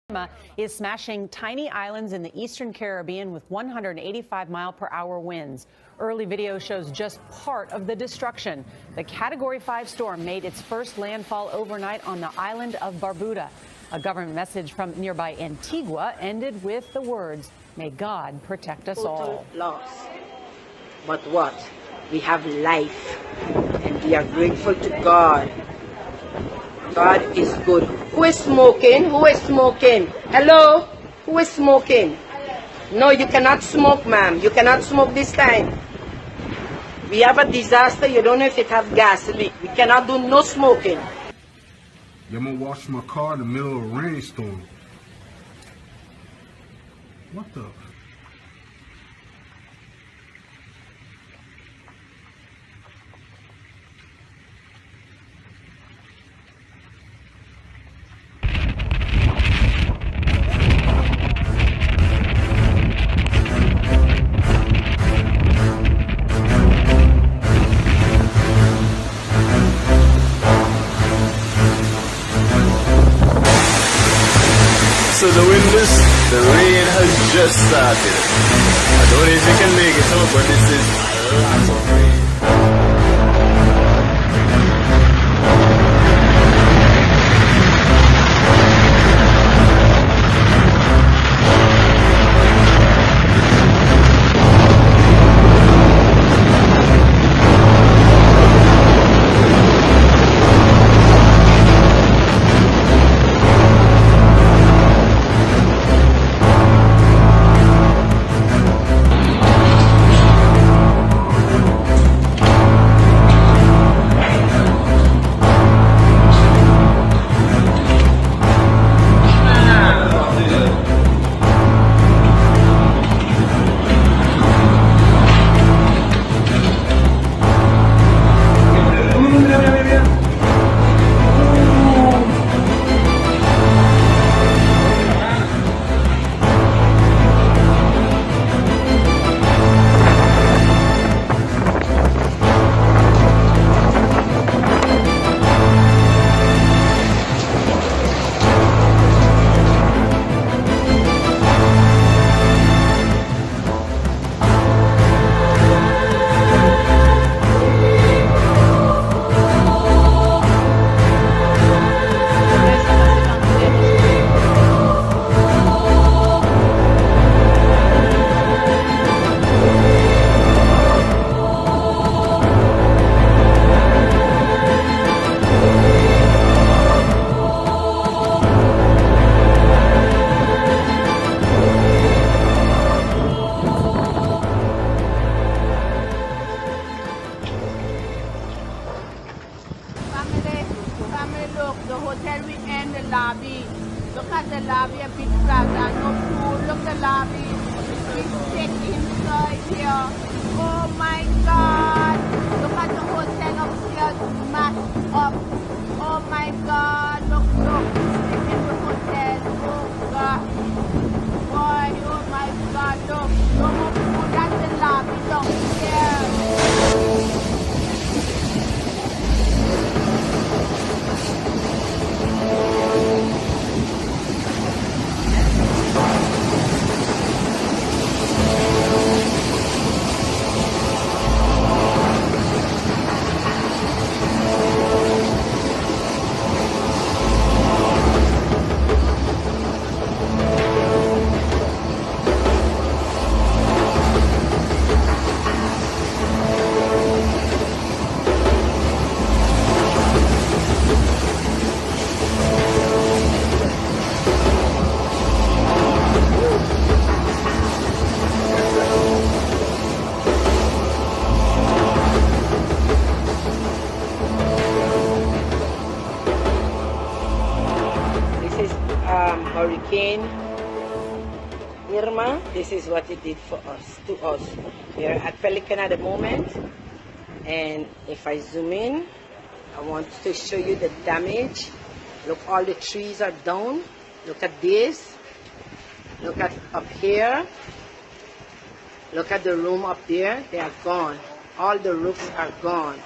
Irma is smashing tiny islands in the eastern Caribbean with 185-mile-per-hour winds. Early video shows just part of the destruction. The Category 5 storm made its first landfall overnight on the island of Barbuda. A government message from nearby Antigua ended with the words, "May God protect us all." Loss. But what? We have life, and we are grateful to God. God is good. Who is smoking? Who is smoking? Hello? Who is smoking? No, you cannot smoke, ma'am. You cannot smoke this time. We have a disaster. You don't know if it have gas in it. We cannot do no smoking. I'm gonna wash my car in the middle of a rainstorm. What the? So the rain has just started. I don't know if you can make it out, but this is a lot of rain. The hotel we end the lobby. Look at the lobby, a big plaza, no food. Look at the lobby. It's sick inside here. Oh my God. Look at the hotel upstairs, mashed up. Oh my God. Look. Sick in the hotel. Oh God. Boy, oh my God. Look. No more food at the lobby downstairs. Hurricane Irma. This is what it did for us, to us. We are at Pelican at the moment, and if I zoom in, I want to show you the damage. Look, all the trees are down. Look at this. Look at up here. Look at the room up there. They are gone. All the roofs are gone.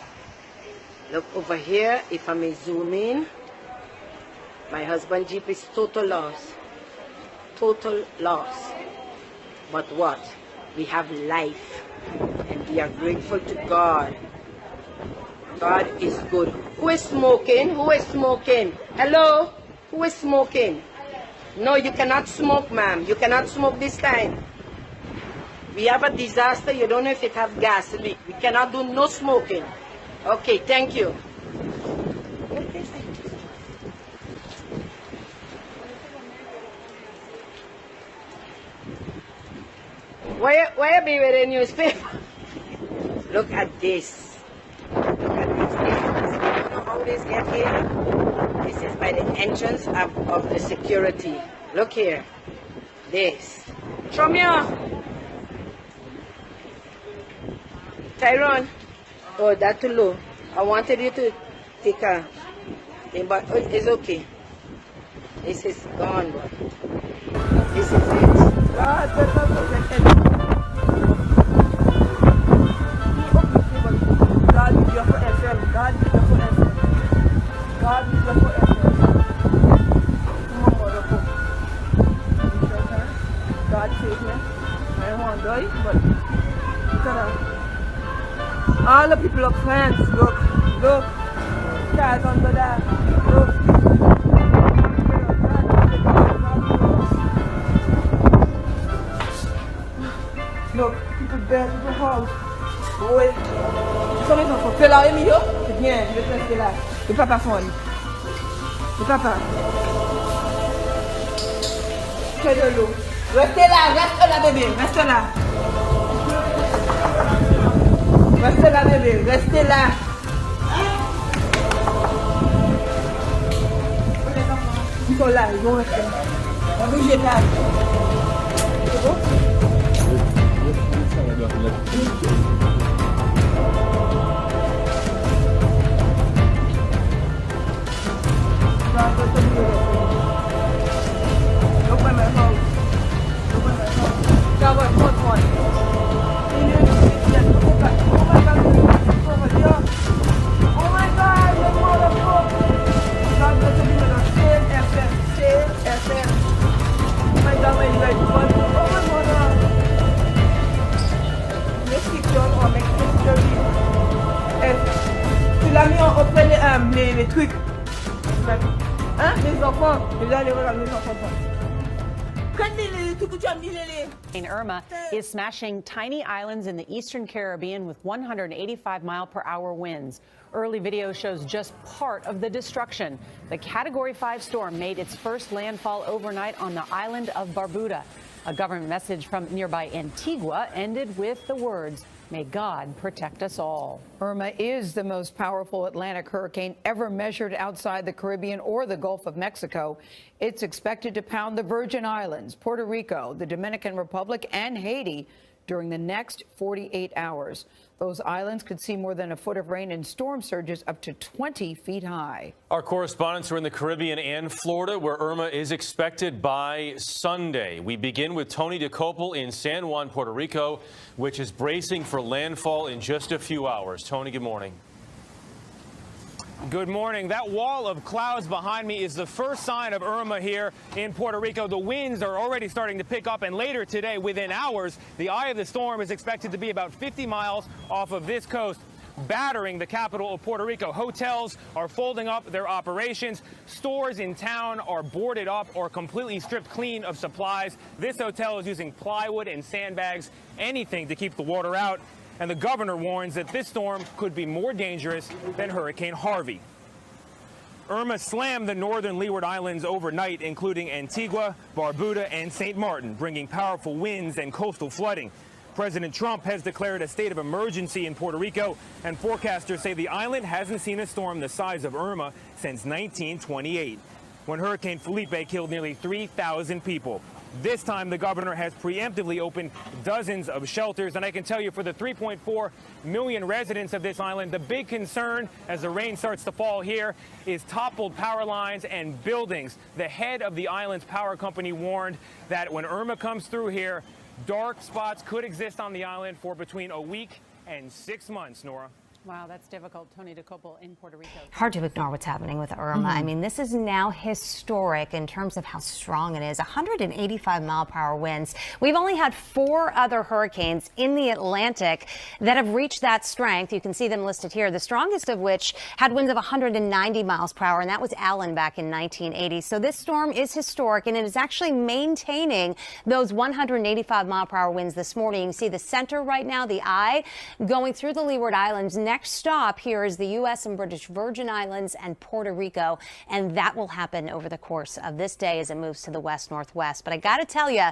Look over here, if I may zoom in. My husband's Jeep is total loss. total loss. But what? We have life, and we are grateful to God. God is good. Who is smoking? Who is smoking? Hello? Who is smoking? No, you cannot smoke, ma'am. You cannot smoke this time. We have a disaster. You don't know if it have gas leak. We cannot do no smoking. Okay, thank you. Why you be with a newspaper? Look at this. Look at this. You know how this get here? This is by the entrance of the security. Look here. This. Show me off. Tyrone. Oh, that's too low. I wanted you to take a thing, but it's okay. This is gone, boy. This is it. God, that's not protected. God is your FM. God is your FM. God is your FM. God save me. I don't want to die, but look at that. All the people of France, look. Stars under that. Look, people dead in the house. Oui. Son maison, faut faire là, Emilio. C'est bien, je vais rester là. Le papa fond. Le papa. Fais de l'eau. Restez là, bébé, restez là. Restez là, bébé, restez là. Ils sont là, ils vont rester. On va bouger là. C'est bon? Les trucs. Hein, les enfants. Vous allez regarder les enfants. Irma is smashing tiny islands in the eastern Caribbean with 185-mile-per-hour winds. Early video shows just part of the destruction. The Category 5 storm made its first landfall overnight on the island of Barbuda. A government message from nearby Antigua ended with the words, "May God protect us all." Irma is the most powerful Atlantic hurricane ever measured outside the Caribbean or the Gulf of Mexico. It's expected to pound the Virgin Islands, Puerto Rico, the Dominican Republic, and Haiti during the next 48 hours. Those islands could see more than a foot of rain and storm surges up to 20 feet high. Our correspondents are in the Caribbean and Florida, where Irma is expected by Sunday. We begin with Tony DeCopel in San Juan, Puerto Rico, which is bracing for landfall in just a few hours. Tony, good morning. Good morning. That wall of clouds behind me is the first sign of Irma here in Puerto Rico. The winds are already starting to pick up, and later today, within hours, the eye of the storm is expected to be about 50 miles off of this coast, battering the capital of Puerto Rico. Hotels are folding up their operations. Stores in town are boarded up or completely stripped clean of supplies. This hotel is using plywood and sandbags, anything to keep the water out. And the governor warns that this storm could be more dangerous than Hurricane Harvey. Irma slammed the northern Leeward Islands overnight, including Antigua, Barbuda, and St. Martin, bringing powerful winds and coastal flooding. President Trump has declared a state of emergency in Puerto Rico, and forecasters say the island hasn't seen a storm the size of Irma since 1928, when Hurricane Felipe killed nearly 3,000 people. This time, the governor has preemptively opened dozens of shelters, and I can tell you, for the 3.4 million residents of this island, the big concern as the rain starts to fall here is toppled power lines and buildings. The head of the island's power company warned that when Irma comes through here, dark spots could exist on the island for between a week and 6 months, Nora. Wow, that's difficult. Tony DeCopel in Puerto Rico. Hard to ignore what's happening with Irma. I mean, this is now historic in terms of how strong it is. 185-mile-per-hour winds. We've only had 4 other hurricanes in the Atlantic that have reached that strength. You can see them listed here, the strongest of which had winds of 190 miles per hour, and that was Alan back in 1980. So this storm is historic, and it is actually maintaining those 185-mile-per-hour winds this morning. You can see the center right now, the eye, going through the Leeward Islands. Next stop here is the U.S. and British Virgin Islands and Puerto Rico, and that will happen over the course of this day as it moves to the west-northwest. But I got to tell you,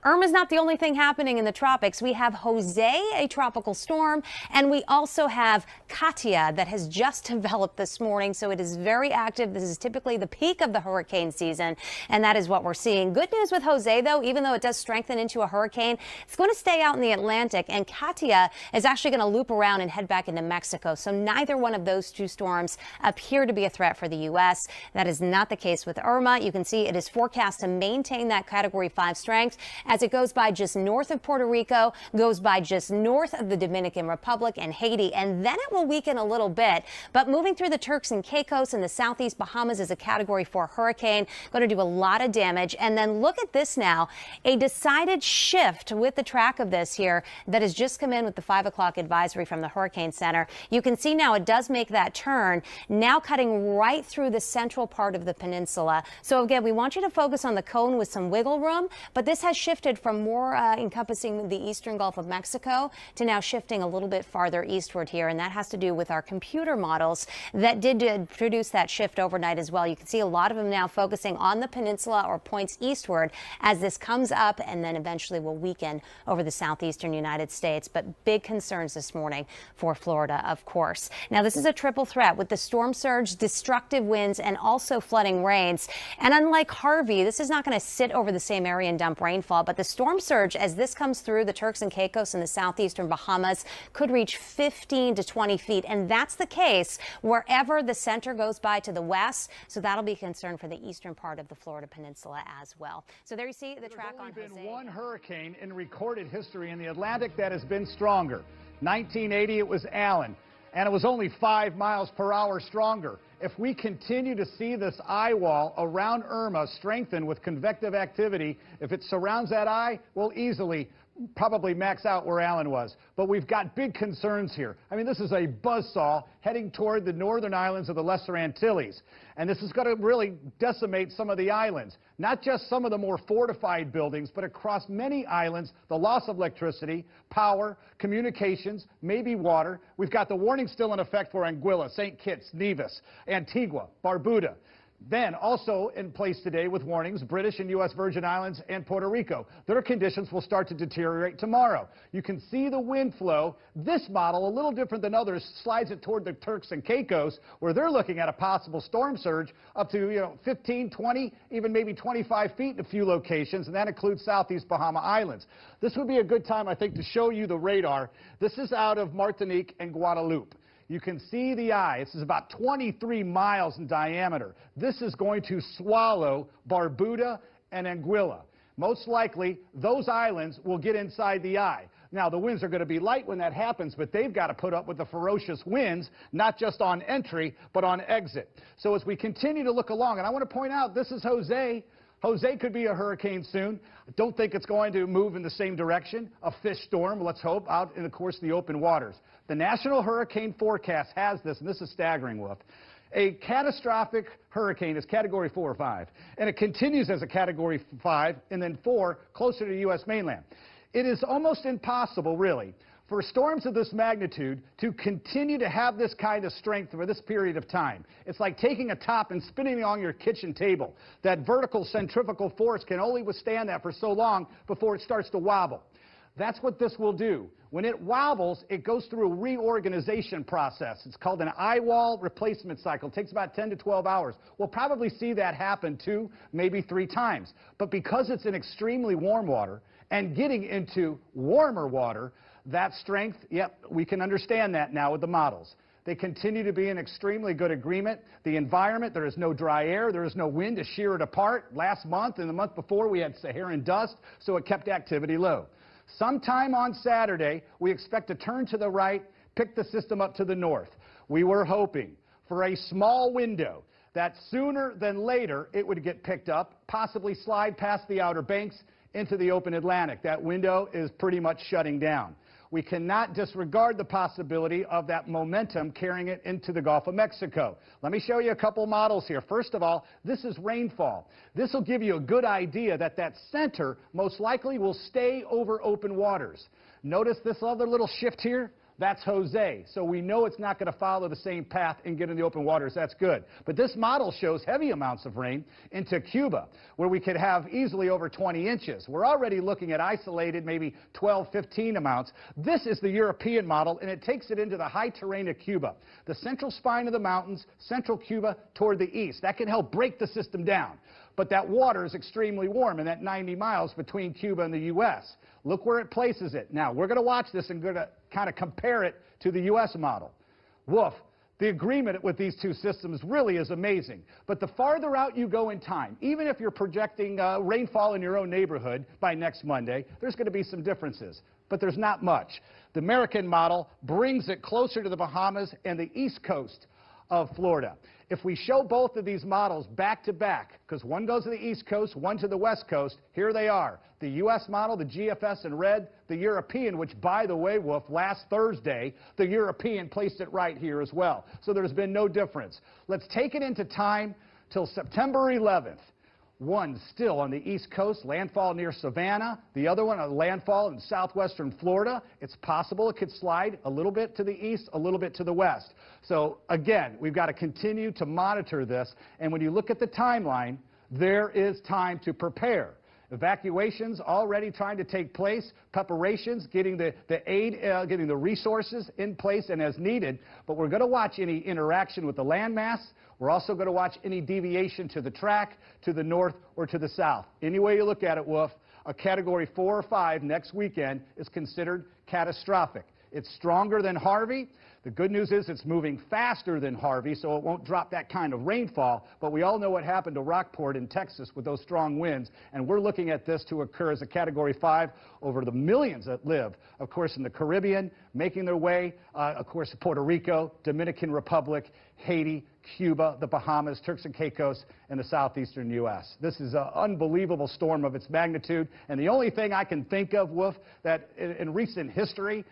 Irma's not the only thing happening in the tropics. We have Jose, a tropical storm, and we also have Katia that has just developed this morning, so it is very active. This is typically the peak of the hurricane season, and that is what we're seeing. Good news with Jose, though, even though it does strengthen into a hurricane, it's going to stay out in the Atlantic, and Katia is actually going to loop around and head back into Mexico. So neither one of those two storms appear to be a threat for the U.S. That is not the case with Irma. You can see it is forecast to maintain that Category 5 strength as it goes by just north of Puerto Rico, goes by just north of the Dominican Republic and Haiti, and then it will weaken a little bit. But moving through the Turks and Caicos and the southeast Bahamas is a Category 4 hurricane, going to do a lot of damage. And then look at this now, a decided shift with the track of this here that has just come in with the 5 o'clock advisory from the Hurricane Center. You can see now it does make that turn, now cutting right through the central part of the peninsula. So again, we want you to focus on the cone with some wiggle room, but this has shifted from more encompassing the eastern Gulf of Mexico to now shifting a little bit farther eastward here, and that has to do with our computer models that did produce that shift overnight as well. You can see a lot of them now focusing on the peninsula or points eastward as this comes up and then eventually will weaken over the southeastern United States. But big concerns this morning for Florida, of course. Now, this is a triple threat with the storm surge, destructive winds, and also flooding rains. And unlike Harvey, this is not going to sit over the same area and dump rainfall, but the storm surge, as this comes through the Turks and Caicos and the southeastern Bahamas, could reach 15 to 20 feet. And that's the case wherever the center goes by to the west. So that'll be a concern for the eastern part of the Florida Peninsula as well. So there you see the track on Jose. There's only been one hurricane in recorded history in the Atlantic that has been stronger. 1980, it was Alan, and it was only 5 miles per hour stronger. If we continue to see this eye wall around Irma strengthen with convective activity, if it surrounds that eye, we'll easily probably max out where Alan was. But we've got big concerns here. I mean, this is a buzzsaw heading toward the northern islands of the Lesser Antilles. And this is going to really decimate some of the islands. Not just some of the more fortified buildings, but across many islands, the loss of electricity, power, communications, maybe water. We've got the warning still in effect for Anguilla, St. Kitts, Nevis, Antigua, Barbuda. Then also in place today with warnings, British and U.S. Virgin Islands and Puerto Rico. Their conditions will start to deteriorate tomorrow. You can see the wind flow. This model, a little different than others, slides it toward the Turks and Caicos, where they're looking at a possible storm surge up to 15, 20, even maybe 25 feet in a few locations, and that includes southeast Bahama Islands. This would be a good time, I think, to show you the radar. This is out of Martinique and Guadeloupe. You can see the eye. This is about 23 miles in diameter. This is going to swallow Barbuda and Anguilla. Most likely, those islands will get inside the eye. Now, the winds are going to be light when that happens, but they've got to put up with the ferocious winds, not just on entry, but on exit. So as we continue to look along, and I want to point out, this is Jose. Jose could be a hurricane soon. I don't think it's going to move in the same direction. A fish storm, let's hope, out in, of course, the open waters. The National Hurricane Forecast has this, and this is staggering, Wolf. A catastrophic hurricane is Category 4 or 5, and it continues as a Category 5 and then 4 closer to the U.S. mainland. It is almost impossible, really, for storms of this magnitude to continue to have this kind of strength for this period of time. It's like taking a top and spinning it on your kitchen table. That vertical centrifugal force can only withstand that for so long before it starts to wobble. That's what this will do. When it wobbles, it goes through a reorganization process. It's called an eye wall replacement cycle. It takes about 10 to 12 hours. We'll probably see that happen 2, maybe 3 times. But because it's in extremely warm water and getting into warmer water, that strength, yep, we can understand that now with the models. They continue to be in extremely good agreement. The environment, there is no dry air, there is no wind to shear it apart. Last month and the month before, we had Saharan dust, so it kept activity low. Sometime on Saturday, we expect to turn to the right, picked the system up to the north. We were hoping for a small window that sooner than later it would get picked up, possibly slide past the Outer Banks into the open Atlantic. That window is pretty much shutting down. We cannot disregard the possibility of that momentum carrying it into the Gulf of Mexico. Let me show you a couple models here. First of all, this is rainfall. This will give you a good idea that that center most likely will stay over open waters. Notice this other little shift here? That's Jose. So we know it's not going to follow the same path and get in the open waters. That's good. But this model shows heavy amounts of rain into Cuba, where we could have easily over 20 inches. We're already looking at isolated, maybe 12, 15 amounts. This is the European model, and it takes it into the high terrain of Cuba. The central spine of the mountains, central Cuba toward the east. That can help break the system down. But that water is extremely warm in that 90 miles between Cuba and the U.S. Look where it places it. Now, we're going to watch this and going to kind of compare it to the U.S. model. Woof. The agreement with these two systems really is amazing. But the farther out you go in time, even if you're projecting rainfall in your own neighborhood by next Monday, there's going to be some differences. But there's not much. The American model brings it closer to the Bahamas and the east coast of Florida. If we show both of these models back to back, because one goes to the east coast, one to the west coast, here they are. The U.S. model, the GFS in red, the European, which, by the way, Wolf, last Thursday, the European placed it right here as well. So there's been no difference. Let's take it into time till September 11th. One still on the east coast, landfall near Savannah. The other one, a landfall in southwestern Florida. It's possible it could slide a little bit to the east, a little bit to the west. So again, we've got to continue to monitor this. And when you look at the timeline, there is time to prepare. Evacuations already trying to take place, preparations, getting the aid, getting the resources in place and as needed. But we're going to watch any interaction with the landmass. We're also going to watch any deviation to the track, to the north or to the south. Any way you look at it, Wolf, a Category 4 or 5 next weekend is considered catastrophic. It's stronger than Harvey. The good news is it's moving faster than Harvey, so it won't drop that kind of rainfall. But we all know what happened to Rockport in Texas with those strong winds, and we're looking at this to occur as a Category 5 over the millions that live, of course, in the Caribbean, making their way, of course, to Puerto Rico, Dominican Republic, Haiti, Cuba, the Bahamas, Turks and Caicos, and the southeastern U.S. This is an unbelievable storm of its magnitude, and the only thing I can think of, Wolf, that in recent history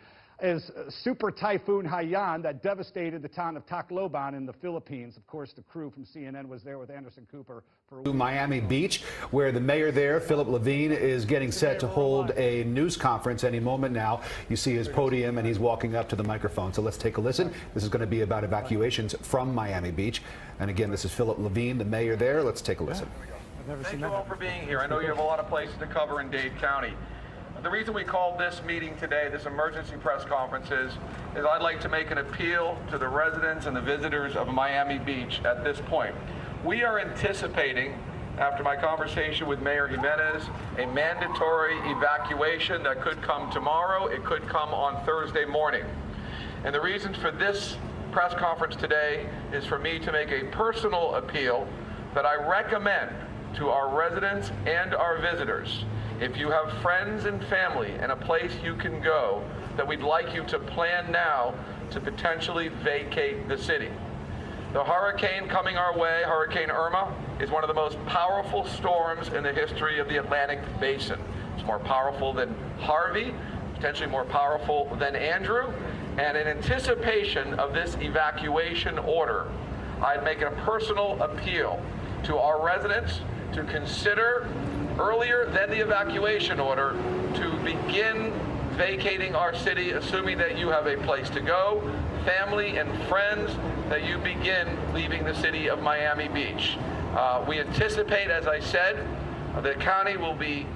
is Super Typhoon Haiyan that devastated the town of Tacloban in the Philippines. Of course, the crew from CNN was there with Anderson Cooper. To Miami Beach, where the mayor there, Philip Levine, is getting set to hold a news conference any moment now. You see his podium, and he's walking up to the microphone. So let's take a listen. This is going to be about evacuations from Miami Beach. And again, this is Philip Levine, the mayor there. Let's take a listen. Thank you all for being here. I know you have a lot of places to cover in Dade County. The reason we called this meeting today, this emergency press conference, is I'd like to make an appeal to the residents and the visitors of Miami Beach at this point. We are anticipating, after my conversation with Mayor Jimenez, a mandatory evacuation that could come tomorrow. It could come on Thursday morning. And the reason for this press conference today is for me to make a personal appeal that I recommend to our residents and our visitors. If you have friends and family and a place you can go, that we'd like you to plan now to potentially vacate the city. The hurricane coming our way, Hurricane Irma, is one of the most powerful storms in the history of the Atlantic Basin. It's more powerful than Harvey, potentially more powerful than Andrew, and in anticipation of this evacuation order, I'd make a personal appeal to our residents to consider earlier than the evacuation order to begin vacating our city, assuming that you have a place to go, family and friends, that you begin leaving the city of Miami Beach. We anticipate, as I said, the county will be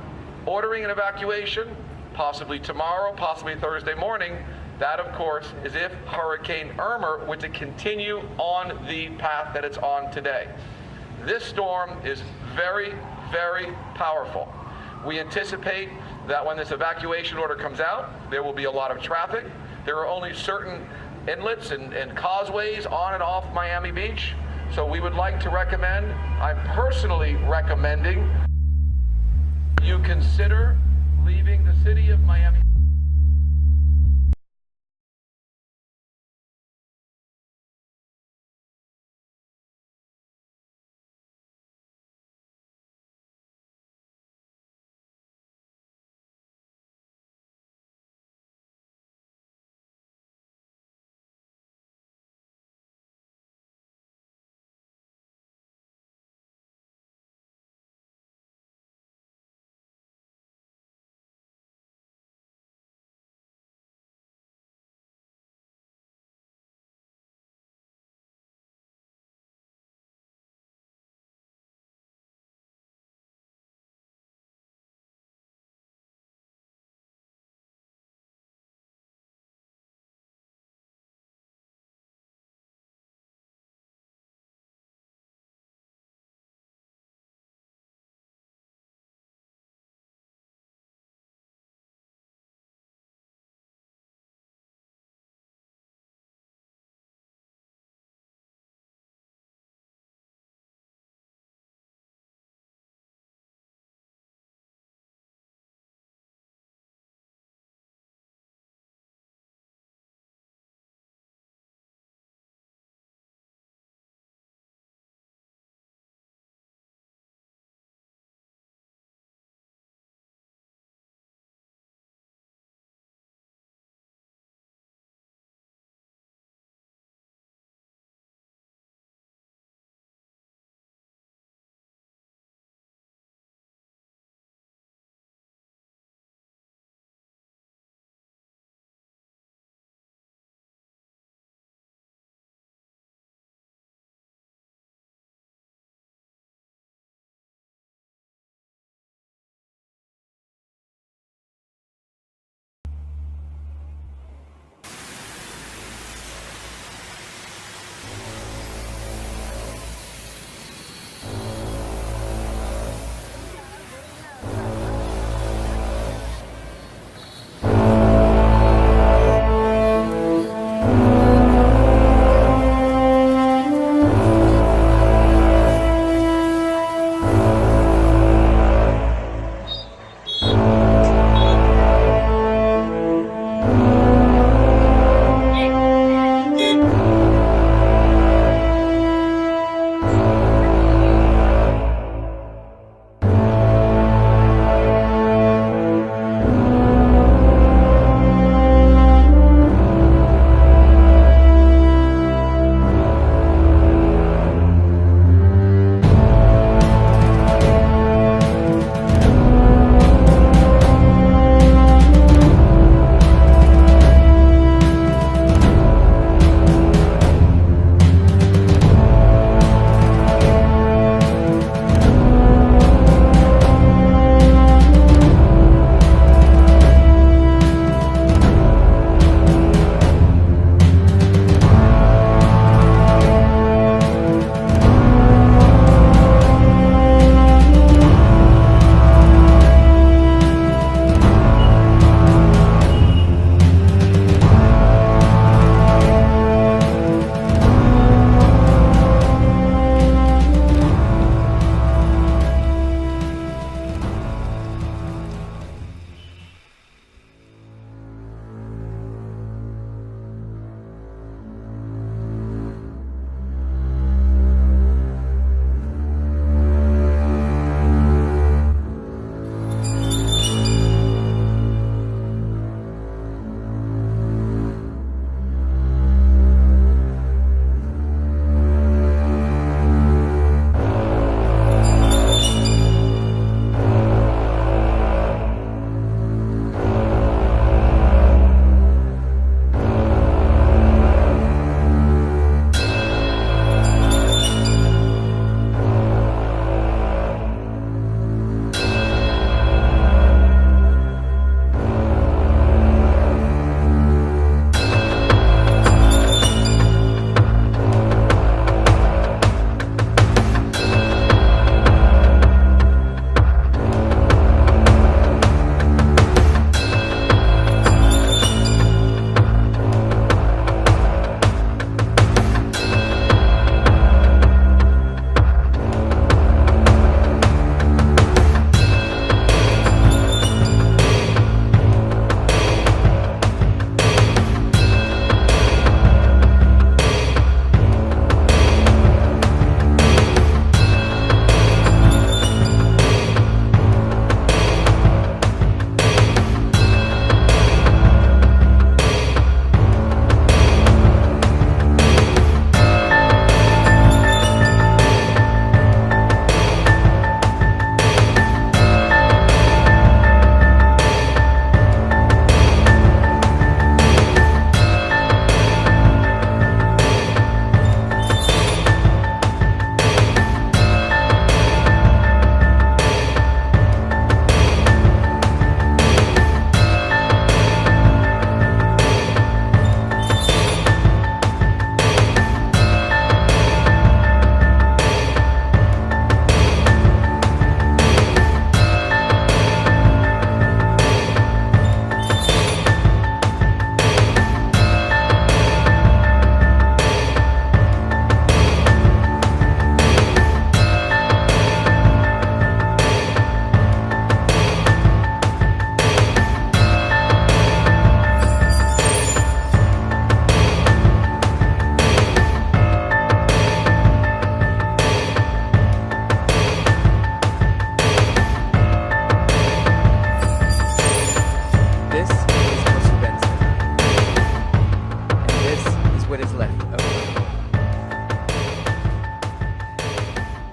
ordering an evacuation, possibly tomorrow, possibly Thursday morning. That, of course, is if Hurricane Irma were to continue on the path that it's on today. This storm is very, very powerful. We anticipate that when this evacuation order comes out, there will be a lot of traffic. There are only certain inlets and causeways on and off Miami Beach. So we would like to recommend, I'm personally recommending, you consider leaving the city of Miami.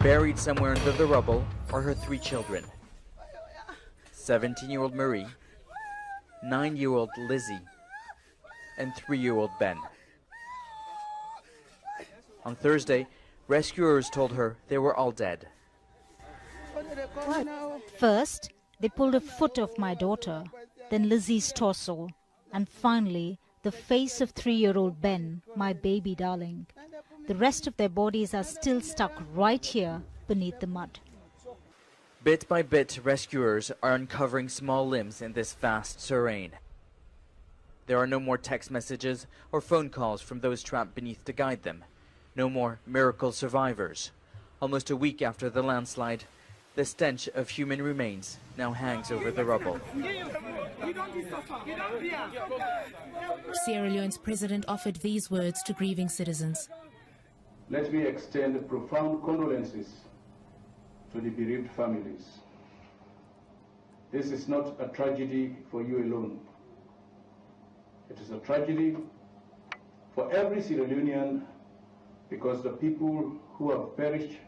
Buried somewhere under the rubble are her 3 children. 17-year-old Marie, 9-year-old Lizzie, and 3-year-old Ben. On Thursday, rescuers told her they were all dead. First, they pulled a foot off my daughter, then Lizzie's torso, and finally, the face of 3-year-old Ben, my baby darling. The rest of their bodies are still stuck right here beneath the mud. Bit by bit, rescuers are uncovering small limbs in this vast terrain. There are no more text messages or phone calls from those trapped beneath to guide them. No more miracle survivors. Almost a week after the landslide, the stench of human remains now hangs over the rubble. Sierra Leone's president offered these words to grieving citizens. Let me extend profound condolences to the bereaved families. This is not a tragedy for you alone. It is a tragedy for every Sierra Leonean, because the people who have perished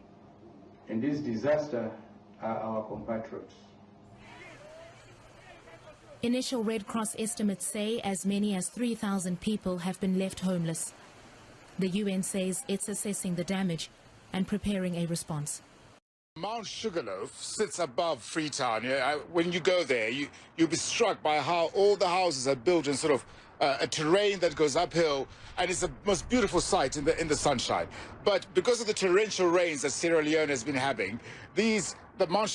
in this disaster are our compatriots. Initial Red Cross estimates say as many as 3,000 people have been left homeless. The UN says it's assessing the damage and preparing a response. Mount Sugarloaf sits above Freetown. When you go there, you'll be struck by how all the houses are built in sort of a terrain that goes uphill, and it's the most beautiful sight in the sunshine. But because of the torrential rains that Sierra Leone has been having, the Mount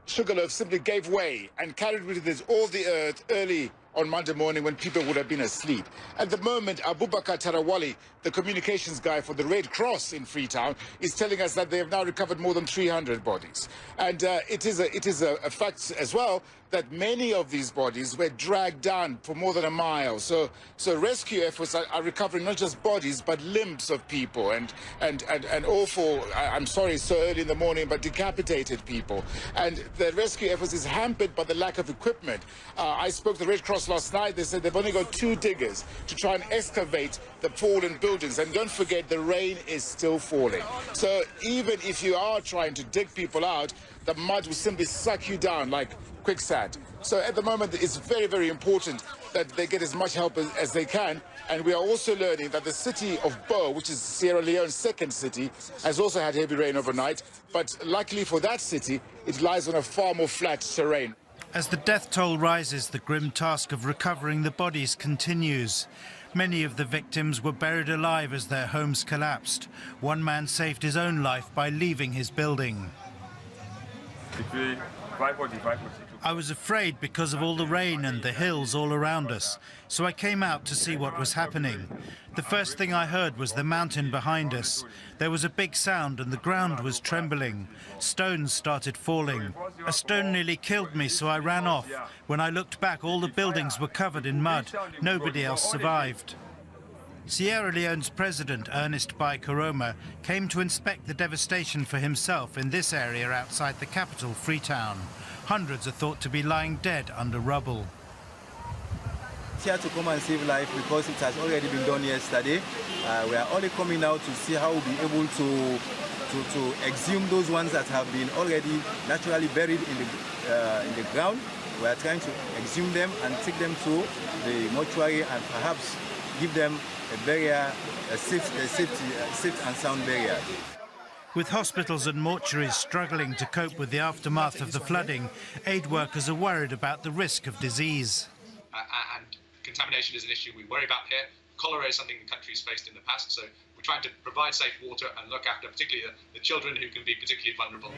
Sugarloaf simply gave way and carried with it all the earth early on Monday morning when people would have been asleep. At the moment, Abubakar Tarawali, the communications guy for the Red Cross in Freetown, is telling us that they have now recovered more than 300 bodies. And it is a fact as well that many of these bodies were dragged down for more than a mile. So rescue efforts are recovering not just bodies, but limbs of people and awful, I'm sorry, so early in the morning, but decapitated people. And the rescue efforts is hampered by the lack of equipment. I spoke to the Red Cross last night. They said they've only got 2 diggers to try and excavate the fallen buildings. And don't forget, the rain is still falling. So even if you are trying to dig people out, the mud will simply suck you down like quicksand. So at the moment, it's very, very important that they get as much help as they can. And we are also learning that the city of Bo, which is Sierra Leone's second city, has also had heavy rain overnight. But luckily for that city, it lies on a far more flat terrain. As the death toll rises, the grim task of recovering the bodies continues. Many of the victims were buried alive as their homes collapsed. One man saved his own life by leaving his building. I was afraid because of all the rain and the hills all around us, so I came out to see what was happening. The first thing I heard was the mountain behind us. There was a big sound and the ground was trembling. Stones started falling. A stone nearly killed me, so I ran off. When I looked back, all the buildings were covered in mud. Nobody else survived. Sierra Leone's president, Ernest Bai Koroma, came to inspect the devastation for himself in this area outside the capital, Freetown. Hundreds are thought to be lying dead under rubble. Here to come and save life because it has already been done yesterday. We are only coming now to see how we'll be able to exhume those ones that have been already naturally buried in the ground. We are trying to exhume them and take them to the mortuary and perhaps give them a burial, a safe and sound burial. With hospitals and mortuaries struggling to cope with the aftermath of the flooding, aid workers are worried about the risk of disease. And contamination is an issue we worry about here. Cholera is something the country's faced in the past, so we're trying to provide safe water and look after particularly the children who can be particularly vulnerable.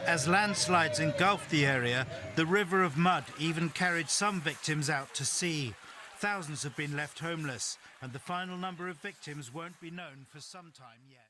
As landslides engulfed the area, the river of mud even carried some victims out to sea. Thousands have been left homeless, and the final number of victims won't be known for some time yet.